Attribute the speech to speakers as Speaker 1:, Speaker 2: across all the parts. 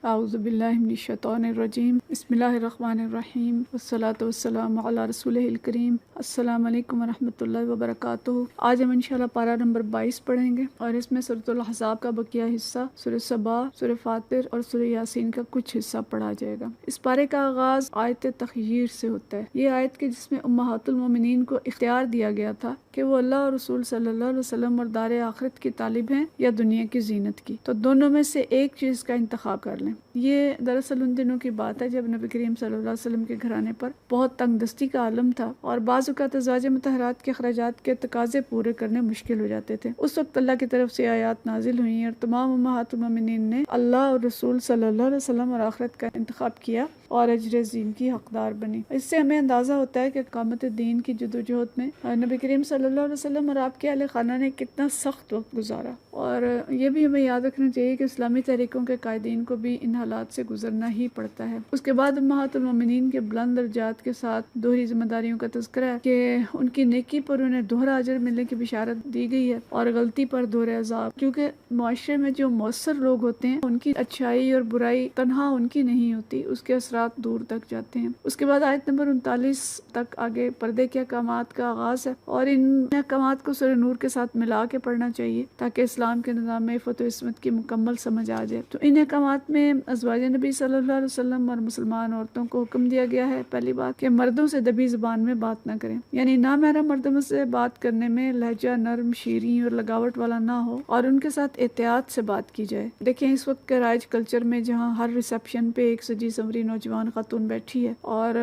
Speaker 1: اعوذ باللہ من الشیطان الرجیم، بسم اللہ الرحمن الرحیم، والصلاة والسلام علی رسولہ الکریم۔ السلام علیکم ورحمۃ اللہ وبرکاتہ۔ آج ہم انشاءاللہ پارہ نمبر 22 پڑھیں گے اور اس میں سورۃ الاحزاب کا بقیہ حصہ، سورہ سبا، سورہ فاطر اور سورہ یاسین کا کچھ حصہ پڑھا جائے گا۔ اس پارے کا آغاز آیت تخیر سے ہوتا ہے۔ یہ آیت کے جس میں امہات المومنین کو اختیار دیا گیا تھا کہ وہ اللہ اور رسول صلی اللہ علیہ وسلم اور دار آخرت کی طالب ہیں یا دنیا کی زینت کی، تو دونوں میں سے ایک چیز کا انتخاب کر لیں۔ یہ دراصل ان دنوں کی بات ہے جب نبی کریم صلی اللہ علیہ وسلم کے گھرانے پر بہت تنگ دستی کا عالم تھا اور بعض اوقات ازواج مطہرات کے اخراجات کے تقاضے پورے کرنے مشکل ہو جاتے تھے۔ اس وقت اللہ کی طرف سے آیات نازل ہوئیں اور تمام امہات المومنین نے اللہ اور رسول صلی اللہ علیہ وسلم اور آخرت کا انتخاب کیا اور اجر عظیم کی حقدار بنی۔ اس سے ہمیں اندازہ ہوتا ہے کہ اقامت دین کی جدوجہد میں نبی کریم صلی اللہ علیہ وسلم اور آپ کے اہل خانہ نے کتنا سخت وقت گزارا، اور یہ بھی ہمیں یاد رکھنا چاہیے کہ اسلامی تحریکوں کے قائدین کو بھی ان حالات سے گزرنا ہی پڑتا ہے۔ اس کے بعد امہات المومنین کے بلند درجات کے ساتھ دوہری ذمہ داریوں کا تذکرہ ہے کہ ان کی نیکی پر انہیں دوہرا اجر ملنے کی بشارت دی گئی ہے اور غلطی پر دوہرا عذاب، کیونکہ معاشرے میں جو مؤثر لوگ ہوتے ہیں ان کی اچھائی اور برائی تنہا ان کی نہیں ہوتی، اس کے اثرات دور تک جاتے ہیں۔ اس کے بعد آیت نمبر 39 تک آگے پردے کے احکامات کا آغاز ہے اور ان احکامات کو سورہ نور کے ساتھ ملا کے پڑھنا چاہیے تاکہ اسلام کے نظام میں عفت و عصمت کی مکمل سمجھ آ جائے۔ تو ان احکامات میں ازواج نبی صلی اللہ علیہ وسلم اور مسلمان عورتوں کو حکم دیا گیا ہے، پہلی بات کہ مردوں سے دبی زبان میں بات نہ کریں، یعنی نامحرم مردوں سے بات کرنے میں لہجہ نرم، شیریں اور لگاوٹ والا نہ ہو اور ان کے ساتھ احتیاط سے بات کی جائے۔ دیکھیں اس وقت کے رائج کلچر میں جہاں ہر ریسیپشن پہ ایک سجی سنوری نوجوان خاتون بیٹھی ہے اور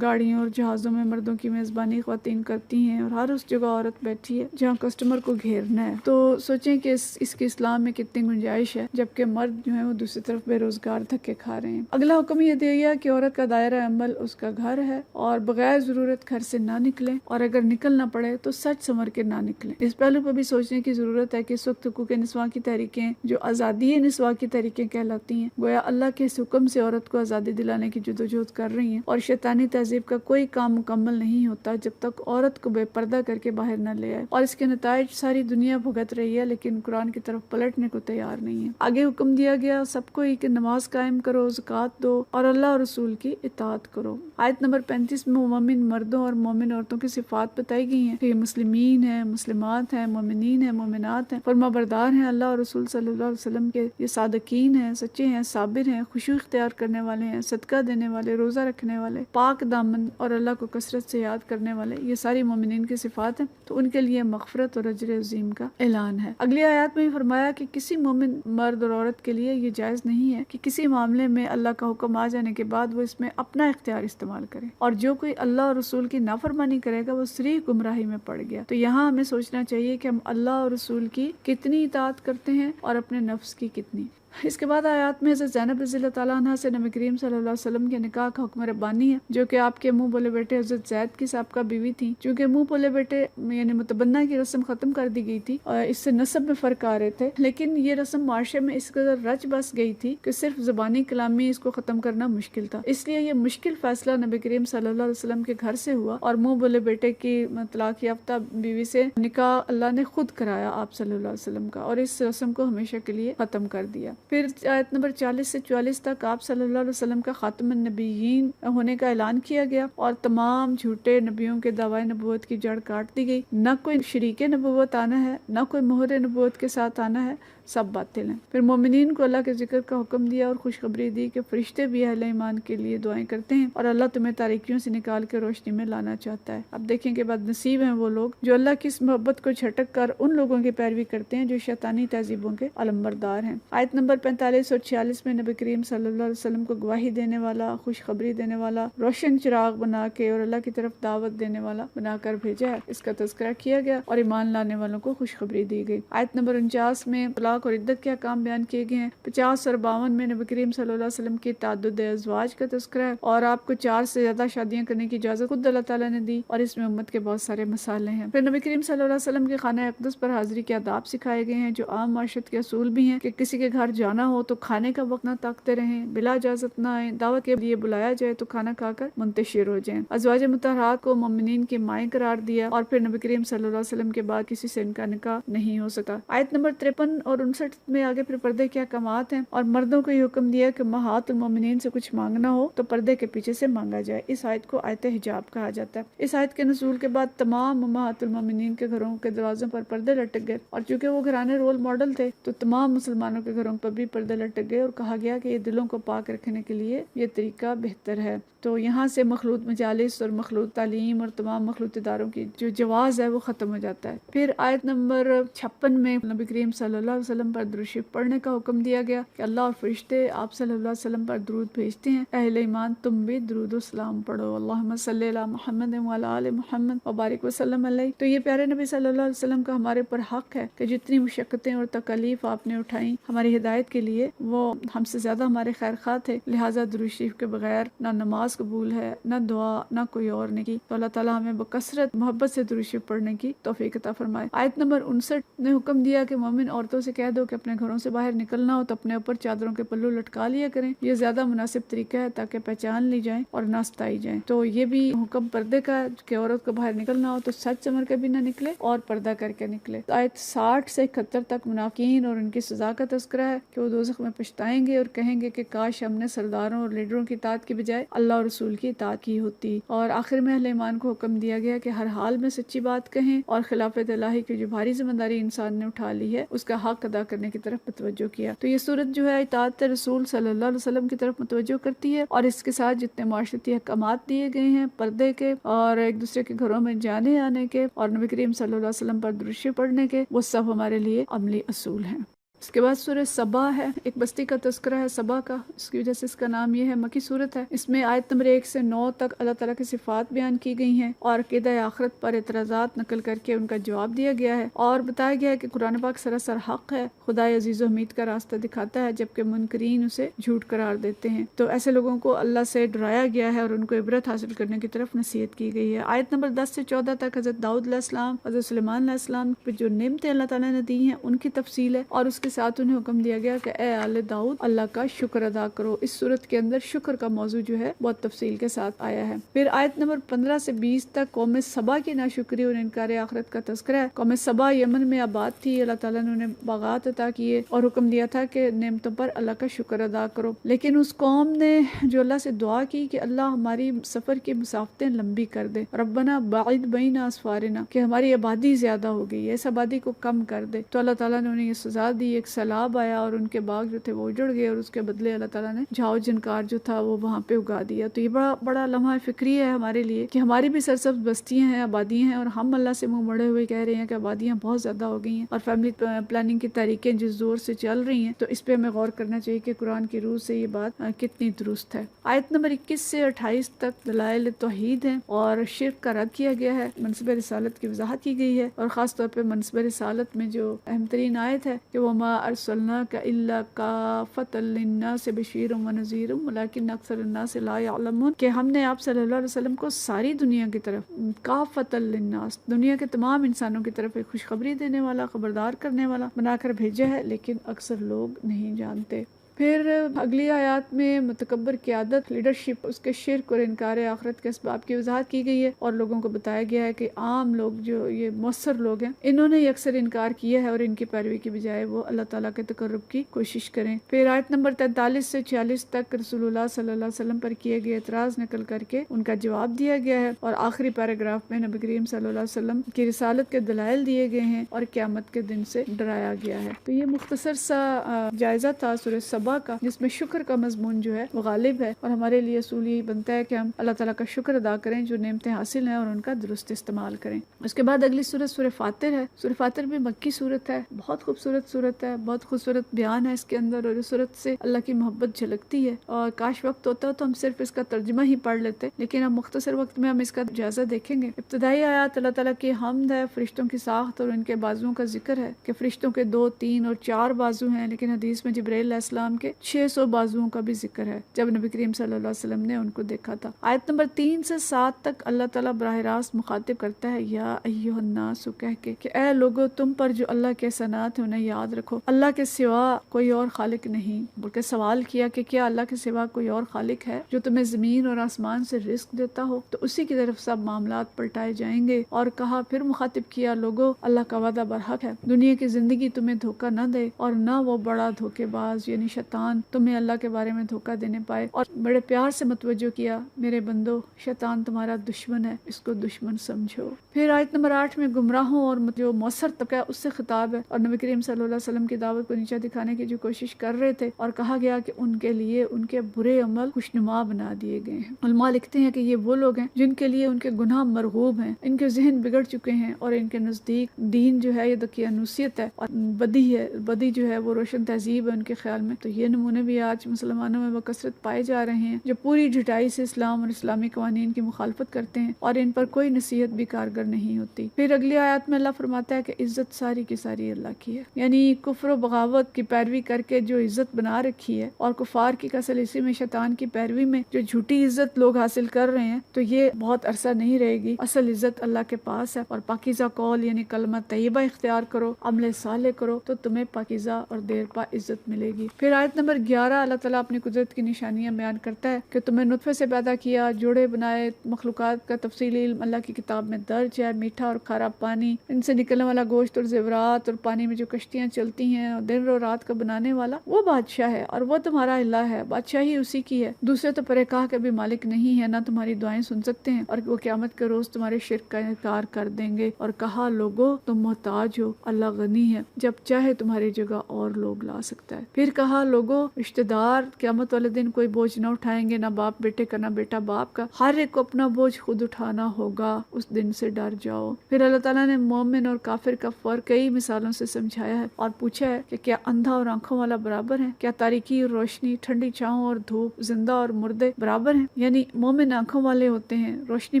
Speaker 1: گاڑیوں اور جہازوں میں مردوں کی میزبانی خواتین کرتی ہیں اور ہر اس جگہ عورت بیٹھی ہے جہاں کسٹمر کو گھیرنا ہے، تو سوچیں کہ اس کے اسلام میں کتنی گنجائش ہے، جبکہ مرد جو ہے وہ دوسری طرف بے روزگار دھکے کھا رہے ہیں۔ اگلا حکم یہ دیا گیا کہ عورت کا دائرہ عمل اس کا گھر ہے اور بغیر ضرورت گھر سے نہ نکلے، اور اگر نکلنا پڑے تو سچ سنور کے نہ نکلیں۔ اس پہلو پر بھی سوچنے کی ضرورت ہے کہ اس وقت حقوق نسواں کی تحریکیں جو آزادی نسواں کی تحریکیں کہلاتی ہیں، گویا اللہ کے اس حکم سے عورت کو آزادی دلانے کی جدوجہد کر رہی ہیں، اور شیطانی تہذیب کا کوئی کام مکمل نہیں ہوتا جب تک عورت کو بے پردہ کر کے باہر نہ لے آئے، اور اس کے نتائج ساری دنیا بھگت رہی ہے لیکن قرآن کی طرف پلٹنے کو تیار نہیں ہے۔ آگے حکم دیا گیا سب کو کہ نماز قائم کرو، زکوٰۃ دو اور اللہ اور رسول کی اطاعت کرو۔ آیت نمبر 35 میں مومن مردوں اور مومن عورتوں کی صفات بتائی گئی ہیں کہ یہ مسلمین ہیں، مسلمات ہیں، مومنین ہیں، مومنات ہیں، فرما بردار ہیں اللہ اور رسول صلی اللہ علیہ وسلم کے، یہ صادقین ہیں، سچے ہیں، صابر ہیں، خشوع اختیار کرنے والے ہیں، صدقہ دینے والے، روزہ رکھنے والے، پاک دامن اور اللہ کو کثرت سے یاد کرنے والے، یہ ساری مومنین کی صفات ہیں، تو ان کے لیے مغفرت اور اجر عظیم کا اعلان ہے۔ اگلی آیات میں فرمایا کہ کسی مومن مرد اور عورت کے لیے یہ جائز نہیں ہے کہ کسی معاملے میں اللہ کا حکم آ جانے کے بعد وہ اس میں اپنا اختیار استعمال کرے، اور جو کوئی اللہ اور رسول کی نافرمانی کرے گا وہ صریح گمراہی میں پڑ گیا۔ تو یہاں ہمیں سوچنا چاہیے کہ ہم اللہ اور رسول کی کتنی اطاعت کرتے ہیں اور اپنے نفس کی کتنی۔ اس کے بعد آیات میں حضرت زینب رضی اللہ تعالیٰ عنہ سے نبی کریم صلی اللہ علیہ وسلم کے نکاح کا حکم ربانی ہے، جو کہ آپ کے منہ بولے بیٹے حضرت زید کی سابقہ بیوی تھی۔ چونکہ منہ بولے بیٹے یعنی متبنہ کی رسم ختم کر دی گئی تھی اور اس سے نسب میں فرق آ رہے تھے، لیکن یہ رسم معاشرے میں اس قدر رچ بس گئی تھی کہ صرف زبانی کلامی اس کو ختم کرنا مشکل تھا۔ اس لیے یہ مشکل فیصلہ نبی کریم صلی اللہ علیہ وسلم کے گھر سے ہوا اور منہ بولے بیٹے کی طلاق یافتہ بیوی سے نکاح اللہ نے خود کرایا آپ صلی اللہ علیہ وسلم کا، اور اس رسم کو ہمیشہ کے لیے ختم کر دیا۔ پھر آیت نمبر 40 سے 44 تک آپ صلی اللہ علیہ وسلم کا خاتم النبیین ہونے کا اعلان کیا گیا اور تمام جھوٹے نبیوں کے دعوی نبوت کی جڑ کاٹ دی گئی۔ نہ کوئی شریک نبوت آنا ہے، نہ کوئی مہر نبوت کے ساتھ آنا ہے، سب باطل ہیں۔ پھر مومنین کو اللہ کے ذکر کا حکم دیا اور خوشخبری دی کہ فرشتے بھی اہل ایمان کے لیے دعائیں کرتے ہیں اور اللہ تمہیں تاریکیوں سے نکال کے روشنی میں لانا چاہتا ہے۔ اب دیکھیں کہ بد نصیب ہیں وہ لوگ جو اللہ کی اس محبت کو جھٹک کر ان لوگوں کی پیروی کرتے ہیں جو شیطانی تہذیبوں کے علمبردار ہیں۔ آیت نمبر 45 اور 46 میں نبی کریم صلی اللہ علیہ وسلم کو گواہی دینے والا، خوشخبری دینے والا، روشن چراغ بنا کے اور اللہ کی طرف دعوت دینے والا بنا کر بھیجا ہے، اس کا تذکرہ کیا گیا اور ایمان لانے والوں کو خوشخبری دی گئی۔ آیت نمبر 49 میں طلاق اور عدت کے احکام بیان کیے گئے ہیں۔ 50 اور 52 میں نبی کریم صلی اللہ علیہ وسلم کی تعدد ازواج کا تذکرہ ہے اور آپ کو 4 سے زیادہ شادیاں کرنے کی اجازت خود اللہ تعالیٰ نے دی، اور اس میں امت کے بہت سارے مسائل ہیں۔ پھر نبی کریم صلی اللہ علیہ وسلم کے خانہ اقدس پر حاضری کے آداب سکھائے گئے ہیں جو عام معاشرت کے اصول بھی ہیں کہ کسی کے گھر جانا ہو تو کھانے کا وقت نہ تاکتے رہیں، بلا اجازت نہ آئیں، دعوت کے لیے بلایا جائے تو کھانا کھا کر منتشر ہو جائیں۔ ازواج مطہرات کو مومنین کی مائیں قرار دیا، اور پھر نبی کریم صلی اللہ علیہ وسلم کے بعد کسی سے ان کا نکاح نہیں ہو سکا۔ آیت نمبر 53 اور 59 میں آگے پھر پردے کے احکامات ہیں، اور مردوں کو یہ حکم دیا کہ امہات المومنین سے کچھ مانگنا ہو تو پردے کے پیچھے سے مانگا جائے۔ اس آیت کو آیت حجاب کہا جاتا ہے۔ اس آیت کے نزول کے بعد تمام امہات المومنین کے گھروں کے دروازوں پر پردے لٹک گئے، اور چونکہ وہ گھرانے رول ماڈل تھے تو تمام مسلمانوں کے گھروں پر بھی پردے لٹک گئے، اور کہا گیا کہ یہ دلوں کو پاک رکھنے کے لیے یہ طریقہ بہتر ہے۔ تو یہاں سے مخلوط مجالس اور مخلوط تعلیم اور تمام مخلوط اداروں کی جو جواز ہے وہ ختم ہو جاتا ہے۔ پھر آیت نمبر 56 میں نبی کریم صلی اللہ علیہ وسلم پر درود شریف پڑھنے کا حکم دیا گیا کہ اللہ اور فرشتے آپ صلی اللہ علیہ وسلم پر درود بھیجتے ہیں، اہل ایمان تم بھی درود و سلام پڑھو، اللہم صلی علی محمد وعلی آل محمد وبارک وسلم علیہ۔ تو یہ پیارے نبی صلی اللہ علیہ وسلم کا ہمارے پر حق ہے کہ جتنی مشقتیں اور تکالیف آپ نے اٹھائیں ہماری ہدایت کے لیے، وہ ہم سے زیادہ ہمارے خیر خواہ تھے، لہٰذا درود شریف کے بغیر نہ نماز قبول ہے، نہ دعا، نہ کوئی اور نیکی۔ تو اللہ تعالیٰ ہمیں بکثرت محبت سے درود شریف پڑھنے کی توفیق عطا فرمائے۔ آیت نمبر 59 نے حکم دیا کہ مومن عورتوں سے کہہ دو کہ اپنے گھروں سے باہر نکلنا ہو تو اپنے اوپر چادروں کے پلو لٹکا لیا کریں، یہ زیادہ مناسب طریقہ ہے تاکہ پہچان لی جائیں اور نہ ستائی جائیں۔ تو یہ بھی حکم پردے کا ہے کہ عورت کو باہر نکلنا ہو تو سچ سمر کے بھی نہ نکلے اور پردہ کر کے نکلے۔ آیت 60 سے 71 تک منافقین اور ان کی سزا کا تذکرہ ہے کہ وہ دوزخ میں پچھتائیں گے اور کہیں گے کہ کاش ہم نے سرداروں اور لیڈروں کی اطاعت کی بجائے اللہ اور رسول کی اطاعت کی ہوتی۔ اور آخر میں اہل ایمان کو حکم دیا گیا کہ ہر حال میں سچی بات کہیں اور خلافت الہی کی جو بھاری ذمہ داری انسان نے اٹھا لی ہے اس کا حق ادا کرنے کی طرف متوجہ کیا۔ تو یہ صورت جو ہے اطاعت رسول صلی اللہ علیہ وسلم کی طرف متوجہ کرتی ہے، اور اس کے ساتھ جتنے معاشرتی احکامات دیے گئے ہیں پردے کے اور ایک دوسرے کے گھروں میں جانے آنے کے اور نبی کریم صلی اللہ علیہ وسلم پر درود شریف پڑھنے کے، وہ سب ہمارے لیے عملی اصول ہیں۔ اس کے بعد سورہ سبا ہے، ایک بستی کا تذکرہ ہے سبا کا، اس کی وجہ سے اس کا نام یہ ہے، مکی صورت ہے۔ اس میں آیت نمبر 1 سے 9 تک اللہ تعالیٰ کی صفات بیان کی گئی ہیں اور عقیدہ آخرت پر اعتراضات نقل کر کے ان کا جواب دیا گیا ہے، اور بتایا گیا ہے کہ قرآن پاک سراسر حق ہے، خدا عزیز و حمید کا راستہ دکھاتا ہے جبکہ منکرین اسے جھوٹ قرار دیتے ہیں۔ تو ایسے لوگوں کو اللہ سے ڈرایا گیا ہے اور ان کو عبرت حاصل کرنے کی طرف نصیحت کی گئی ہے۔ آیت نمبر 10 سے 14 تک حضرت داؤد علیہ السلام، حضرت سلیمان علیہ السلام پہ جو نعمتیں اللہ تعالیٰ نے دی ہیں ان کی تفصیل ہے، اور اس کے ساتھ انہیں حکم دیا گیا کہ اے آل داؤد اللہ کا شکر ادا کرو۔ اس صورت کے اندر شکر کا موضوع جو ہے بہت تفصیل کے ساتھ آیا ہے۔ پھر آیت نمبر 15 سے 20 تک قوم سبا کی ناشکری اور انکار آخرت کا تذکرہ ہے۔ قوم سبا یمن میں آباد تھی، اللہ تعالیٰ نے انہیں باغات عطا کیے اور حکم دیا تھا کہ نعمتوں پر اللہ کا شکر ادا کرو، لیکن اس قوم نے جو اللہ سے دعا کی کہ اللہ ہماری سفر کی مسافتیں لمبی کر دے، ربنا باعد بین اسفارنا، کہ ہماری آبادی زیادہ ہو گئی ہے، اس آبادی کو کم کر دے، تو اللہ تعالیٰ نے انہیں یہ سزا دی، ایک سیلاب آیا اور ان کے باغ جو تھے وہ اجڑ گئے، اور اس کے بدلے اللہ تعالیٰ نے جھاؤ جنکار جو تھا وہ وہاں پہ اگا دیا۔ تو یہ بڑا لمحہ فکری ہے ہمارے لیے کہ ہماری بھی سرسبز بستیاں ہیں، آبادیاں ہیں، اور ہم اللہ سے منہ مڑے ہوئے کہہ رہے ہیں کہ آبادیاں بہت زیادہ ہو گئی ہیں اور فیملی پلاننگ کی تحریکیں جس زور سے چل رہی ہیں، تو اس پہ ہمیں غور کرنا چاہیے کہ قرآن کی روح سے یہ بات کتنی درست ہے۔ آیت نمبر 21 سے 28 تک دلائل توحید ہیں اور شرک کا رد کیا گیا ہے، منصب رسالت کی وضاحت کی گئی ہے، اور خاص طور پہ منصب رسالت میں جو اہم ترین آیت ہے کہ وَمَا أَرْسَلْنَاكَ إِلَّا كَافَّةً لِلنَّاسِ بَشِيرًا وَنَذِيرًا وَلَكِنَّ أَكْثَرَ النَّاسِ لَا يَعْلَمُونَ، کہ ہم نے آپ صلی اللہ علیہ وسلم کو ساری دنیا کی طرف، كَافَّةً لِلنَّاسِ، دنیا کے تمام انسانوں کی طرف ایک خوشخبری دینے والا، خبردار کرنے والا بنا کر بھیجا ہے، لیکن اکثر لوگ نہیں جانتے۔ پھر اگلی آیات میں متکبر قیادت، لیڈرشپ، اس کے شرک اور انکار آخرت کے اسباب کی وضاحت کی گئی ہے، اور لوگوں کو بتایا گیا ہے کہ عام لوگ جو یہ مؤثر لوگ ہیں انہوں نے اکثر انکار کیا ہے، اور ان کی پیروی کی بجائے وہ اللہ تعالیٰ کے تقرب کی کوشش کریں۔ پھر آیت نمبر 43 سے 46 تک رسول اللہ صلی اللہ علیہ وسلم پر کیے گئے اعتراض نقل کر کے ان کا جواب دیا گیا ہے، اور آخری پیراگراف میں نبی کریم صلی اللہ علیہ وسلم کی رسالت کے دلائل دیے گئے ہیں اور قیامت کے دن سے ڈرایا گیا ہے۔ تو یہ مختصر سا جائزہ تھا سورہ سبا کا، جس میں شکر کا مضمون جو ہے وہ غالب ہے، اور ہمارے لیے اصول یہی بنتا ہے کہ ہم اللہ تعالیٰ کا شکر ادا کریں جو نعمتیں حاصل ہیں اور ان کا درست استعمال کریں۔ اس کے بعد اگلی سورت سورہ فاتر ہے۔ سورہ فاتر بھی مکی سورت ہے، بہت خوبصورت سورت ہے، بہت خوبصورت بیان ہے اس کے اندر، اور اس سورت سے اللہ کی محبت جھلکتی ہے، اور کاش وقت ہوتا تو ہم صرف اس کا ترجمہ ہی پڑھ لیتے، لیکن اب مختصر وقت میں ہم اس کا جائزہ دیکھیں گے۔ ابتدائی آیات اللہ تعالیٰ کی حمد ہے، فرشتوں کی ساخت اور ان کے بازوؤں کا ذکر ہے کہ فرشتوں کے 2، 3 اور 4 بازو ہیں، لیکن حدیث میں جبرائیل علیہ السلام کے 600 بازوؤں کا بھی ذکر ہے جب نبی کریم صلی اللہ علیہ وسلم نے ان کو دیکھا تھا۔ آیت نمبر 3 سے 7 تک اللہ تعالیٰ براہ راست مخاطب کرتا ہے یا ایھا الناس کہہ کے کہ اے لوگو تم پر جو اللہ کے احسانات ہیں انہیں یاد رکھو، اللہ کے سوا کوئی اور خالق نہیں، بلکہ سوال کیا کہ کیا اللہ کے سوا کوئی اور خالق ہے جو تمہیں زمین اور آسمان سے رزق دیتا ہو؟ تو اسی کی طرف سب معاملات پلٹائے جائیں گے۔ اور کہا پھر مخاطب کیا لوگو اللہ کا وعدہ برحق ہے، دنیا کی زندگی تمہیں دھوکہ نہ دے اور نہ وہ بڑا دھوکے باز یعنی شیطان تمہیں اللہ کے بارے میں دھوکہ دینے پائے۔ اور بڑے پیار سے متوجہ کیا میرے بندو شیطان تمہارا دشمن ہے، اس کو دشمن سمجھو۔ پھر آیت نمبر 8 میں گمراہوں اور جو مؤثر طبقہ اس سے خطاب ہے اور نبی کریم صلی اللہ علیہ وسلم کی دعوت کو نیچا دکھانے کی جو کوشش کر رہے تھے، اور کہا گیا کہ ان کے لیے ان کے برے عمل خوشنما بنا دیے گئے ہیں۔ علماء لکھتے ہیں کہ یہ وہ لوگ ہیں جن کے لیے ان کے گناہ مرغوب ہیں، ان کے ذہن بگڑ چکے ہیں اور ان کے نزدیک دین جو ہے یہ دقیانوسیت ہے اور بدی ہے، بدی جو ہے وہ روشن تہذیب ہے ان کے خیال میں۔ تو یہ نمونے بھی آج مسلمانوں میں بکثرت پائے جا رہے ہیں جو پوری ڈھٹائی سے اسلام اور اسلامی قوانین کی مخالفت کرتے ہیں اور ان پر کوئی نصیحت بھی کارگر نہیں ہوتی۔ پھر اگلی آیات میں اللہ فرماتا ہے کہ عزت ساری کی ساری اللہ کی ہے، یعنی کفر و بغاوت کی پیروی کر کے جو عزت بنا رکھی ہے اور کفار کی کسل اسی میں شیطان کی پیروی میں جو جھوٹی عزت لوگ حاصل کر رہے ہیں، تو یہ بہت عرصہ نہیں رہے گی۔ اصل عزت اللہ کے پاس ہے، اور پاکیزہ قول یعنی کلمہ طیبہ اختیار کرو، عمل صالح کرو تو تمہیں پاکیزہ اور دیر پا عزت ملے گی۔ پھر آیت نمبر 11 اللہ تعالیٰ اپنی قدرت کی نشانیاں بیان کرتا ہے کہ تمہیں نطفے سے پیدا کیا، جوڑے بنائے، مخلوقات کا تفصیلی علم اللہ کی کتاب میں درج ہے، میٹھا اور کھارا پانی، ان سے نکلنے والا گوشت اور زیورات، اور پانی میں جو کشتیاں چلتی ہیں، اور دن اور رات کا بنانے والا وہ بادشاہ ہے اور وہ تمہارا الہ ہے، بادشاہی اسی کی ہے، دوسرے تو پرکاہ کے بھی مالک نہیں ہے، نہ تمہاری دعائیں سن سکتے ہیں، اور وہ قیامت کے روز تمہارے شرک کا انکار کر دیں گے۔ اور کہا لوگو تم محتاج ہو، اللہ غنی ہے، جب چاہے تمہاری جگہ اور لوگ لا سکتا ہے۔ پھر کہا لوگو رشتہ دار قیامت والے دن کوئی بوجھ نہ اٹھائیں گے، نہ باپ بیٹے کا نہ بیٹا باپ کا، ہر ایک کو اپنا بوجھ خود اٹھانا ہوگا، اس دن سے ڈر جاؤ۔ پھر اللہ تعالیٰ نے مومن اور کافر کا فرق کئی مثالوں سے سمجھایا ہے اور پوچھا ہے کہ کیا اندھا اور آنکھوں والا برابر ہے؟ کیا تاریکی اور روشنی، ٹھنڈی چھاؤں اور دھوپ، زندہ اور مردے برابر ہیں؟ یعنی مومن آنکھوں والے ہوتے ہیں، روشنی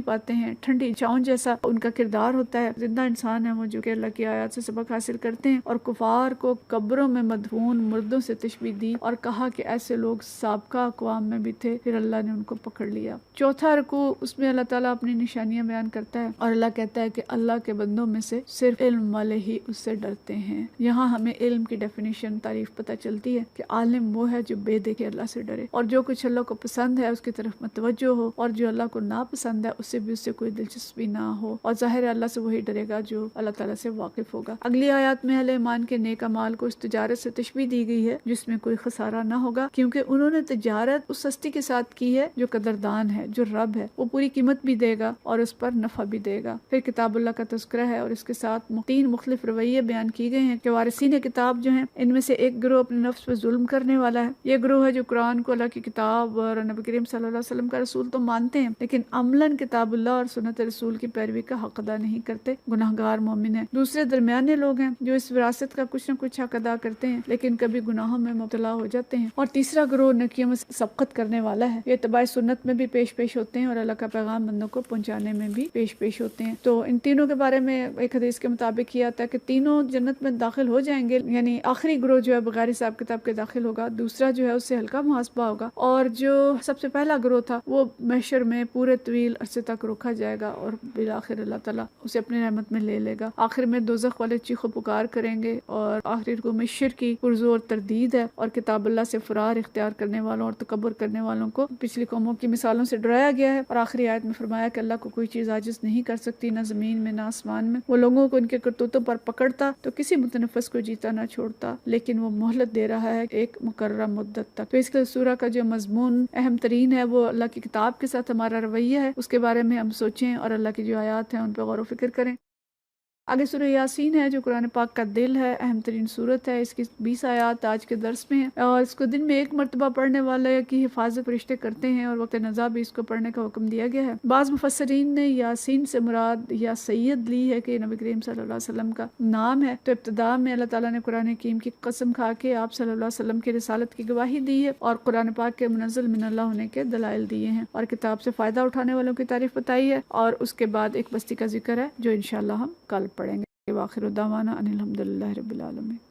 Speaker 1: پاتے ہیں، ٹھنڈی چھاؤں جیسا ان کا کردار ہوتا ہے، زندہ انسان ہے وہ جو کہ اللہ کی آیات سے سبق حاصل کرتے ہیں، اور کفار کو قبروں میں مدفون مردوں سے تشبیہ دی اور کہا کہ ایسے لوگ سابقہ اقوام میں بھی تھے، پھر اللہ نے ان کو پکڑ لیا۔ چوتھا رکوع اس میں اللہ تعالیٰ اپنی نشانیاں بیان کرتا ہے اور اللہ کہتا ہے کہ اللہ کے بندوں میں سے صرف علم والے ہی اس سے ڈرتے ہیں۔ یہاں ہمیں علم کی ڈیفینیشن تعریف پتہ چلتی ہے کہ عالم وہ ہے جو بے دیکھے اللہ سے ڈرے اور جو کچھ اللہ کو پسند ہے اس کی طرف متوجہ ہو، اور جو اللہ کو ناپسند ہے اس سے بھی اس سے کوئی دلچسپی نہ ہو، اور ظاہر ہے اللہ سے وہی ڈرے گا جو اللہ تعالیٰ سے واقف ہوگا۔ اگلی آیات میں اہل ایمان کے نیک اعمال کو اس تجارت سے تشبیہ دی گئی ہے جس میں کوئی خسارہ نہ ہوگا، کیونکہ انہوں نے تجارت اس ہستی کے ساتھ کی ہے جو قدردان ہے، جو رب ہے، وہ پوری قیمت بھی دے گا اور اس پر نفع بھی دے گا۔ پھر کتاب اللہ کا تذکرہ ہے اور اس کے ساتھ 3 مختلف رویے بیان کی گئے ہیں کہ وارثین کتاب جو ہیں ان میں سے ایک گروہ اپنے نفس پہ ظلم کرنے والا ہے، یہ گروہ ہے جو قرآن کو اللہ کی کتاب اور نبی کریم صلی اللہ علیہ وسلم کا رسول تو مانتے ہیں لیکن عملاً کتاب اللہ اور سنت رسول کی پیروی کا حق ادا نہیں کرتے، گناہگار مومن ہیں۔ دوسرے درمیانے لوگ ہیں جو اس وراثت کا کچھ نہ کچھ حق ادا کرتے ہیں لیکن کبھی گناہوں میں مبتلا ہو جاتے ہیں۔ اور تیسرا گروہ نیکیوں میں سبقت کرنے والا ہے، یہ اتباع سنت میں بھی پیش ہوتے ہیں اور اللہ کا پیغام بندوں کو پہنچانے میں بھی پیش ہوتے ہیں۔ تو ان تینوں کے بارے میں ایک حدیث کے مطابق یہ آتا ہے کہ تینوں جنت میں داخل ہو جائیں گے، یعنی آخری گروہ جو ہے بغیر حساب کتاب کے داخل ہوگا، دوسرا جو ہے اس سے ہلکا محاسبہ ہوگا، اور جو سب سے پہلا گروہ تھا وہ محشر میں پورے طویل عرصے تک روکا جائے گا اور بالآخر اللہ تعالیٰ اسے اپنی رحمت میں لے گا۔ آخر میں دوزخ والے چیخ و پکار کریں گے اور آخری رکوع میں شرک کی پرزور تردید ہے اور کتاب اللہ سے فرار اختیار کرنے والوں اور تکبر کرنے والوں کو پچھلی قوموں کی مثالوں سے ڈرایا گیا ہے، اور آخری آیت میں فرمایا کہ اللہ کو کوئی چیز عاجز نہیں کر سکتی، نہ زمین میں نہ آسمان میں۔ وہ لوگوں کو ان کے کرتوتوں پر پکڑتا تو کسی متنفس کو جیتا نہ چھوڑتا، لیکن وہ مہلت دے رہا ہے ایک مقررہ مدت تک۔ تو اس کے سورہ کا جو مضمون اہم ترین ہے وہ اللہ کی کتاب کے ساتھ ہمارا رویہ ہے، اس کے بارے میں ہم سوچیں اور اللہ کی جو آیات ہیں ان پہ غور و فکر کریں۔ آگے سورہ یاسین ہے جو قرآن پاک کا دل ہے، اہم ترین سورت ہے، اس کی 20 آیات آج کے درس میں ہیں اور اس کو دن میں 1 مرتبہ پڑھنے والے کی حفاظت فرشتے کرتے ہیں اور وقت نزا بھی اس کو پڑھنے کا حکم دیا گیا ہے۔ بعض مفسرین نے یاسین سے مراد یا سید لی ہے کہ نبی کریم صلی اللہ علیہ وسلم کا نام ہے، تو ابتدا میں اللہ تعالیٰ نے قرآن حکیم کی قسم کھا کے آپ صلی اللہ علیہ وسلم کی رسالت کی گواہی دی ہے اور قرآن پاک کے منزل من اللہ ہونے کے دلائل دیے ہیں اور کتاب سے فائدہ اٹھانے والوں کی تعریف بتائی ہے، اور اس کے بعد ایک بستی کا ذکر ہے جو انشاءاللہ ہم کل پڑھیں گے۔ وآخر دعوانا ان الحمد للہ رب العالمین۔